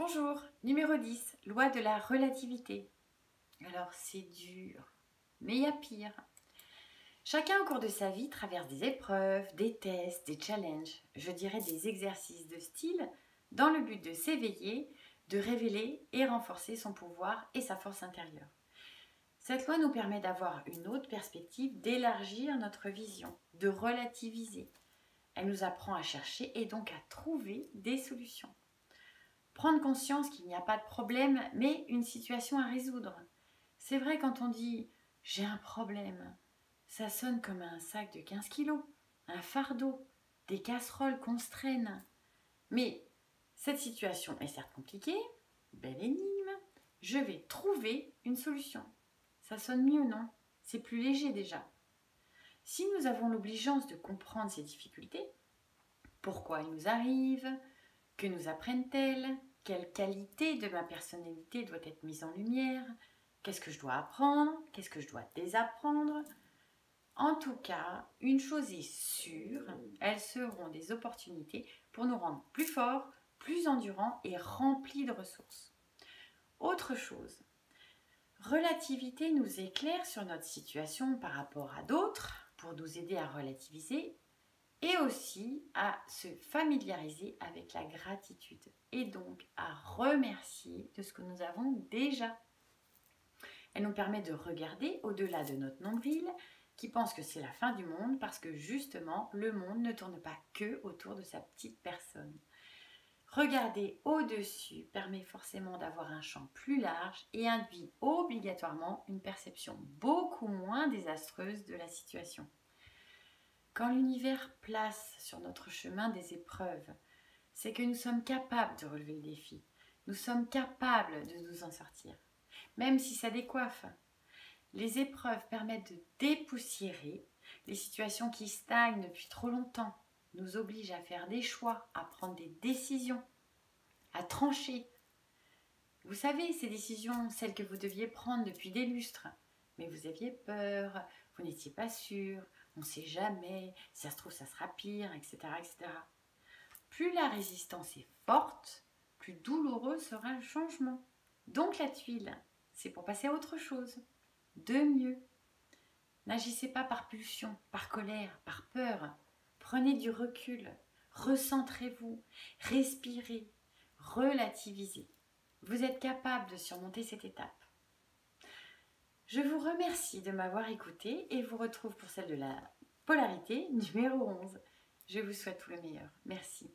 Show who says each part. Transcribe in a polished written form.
Speaker 1: Bonjour, numéro 10, loi de la relativité. Alors c'est dur, mais il y a pire. Chacun au cours de sa vie traverse des épreuves, des tests, des challenges, je dirais des exercices de style, dans le but de s'éveiller, de révéler et renforcer son pouvoir et sa force intérieure. Cette loi nous permet d'avoir une autre perspective, d'élargir notre vision, de relativiser. Elle nous apprend à chercher et donc à trouver des solutions. Prendre conscience qu'il n'y a pas de problème, mais une situation à résoudre. C'est vrai quand on dit « j'ai un problème », ça sonne comme un sac de 15 kilos, un fardeau, des casseroles qu'on se traîne. Mais cette situation est certes compliquée, belle énigme, je vais trouver une solution. Ça sonne mieux, non? C'est plus léger déjà. Si nous avons l'obligeance de comprendre ces difficultés, pourquoi elles nous arrivent, que nous apprennent-elles? Quelle qualité de ma personnalité doit être mise en lumière? Qu'est-ce que je dois apprendre? Qu'est-ce que je dois désapprendre? En tout cas, une chose est sûre, elles seront des opportunités pour nous rendre plus forts, plus endurants et remplis de ressources. Autre chose, relativité nous éclaire sur notre situation par rapport à d'autres pour nous aider à relativiser et aussi à se familiariser avec la gratitude et donc à remercier de ce que nous avons déjà. Elle nous permet de regarder au-delà de notre nombril qui pense que c'est la fin du monde parce que justement le monde ne tourne pas que autour de sa petite personne. Regarder au-dessus permet forcément d'avoir un champ plus large et induit obligatoirement une perception beaucoup moins désastreuse de la situation. Quand l'univers place sur notre chemin des épreuves, c'est que nous sommes capables de relever le défi. Nous sommes capables de nous en sortir, même si ça décoiffe. Les épreuves permettent de dépoussiérer les situations qui stagnent depuis trop longtemps, nous obligent à faire des choix, à prendre des décisions, à trancher. Vous savez, ces décisions, celles que vous deviez prendre depuis des lustres, mais vous aviez peur, vous n'étiez pas sûr, on ne sait jamais, si ça se trouve ça sera pire, etc., etc. Plus la résistance est forte, plus douloureux sera le changement. Donc la tuile, c'est pour passer à autre chose, de mieux. N'agissez pas par pulsion, par colère, par peur. Prenez du recul, recentrez-vous, respirez, relativisez. Vous êtes capable de surmonter cette étape. Je vous remercie de m'avoir écouté et vous retrouve pour celle de la polarité numéro 11. Je vous souhaite tout le meilleur. Merci.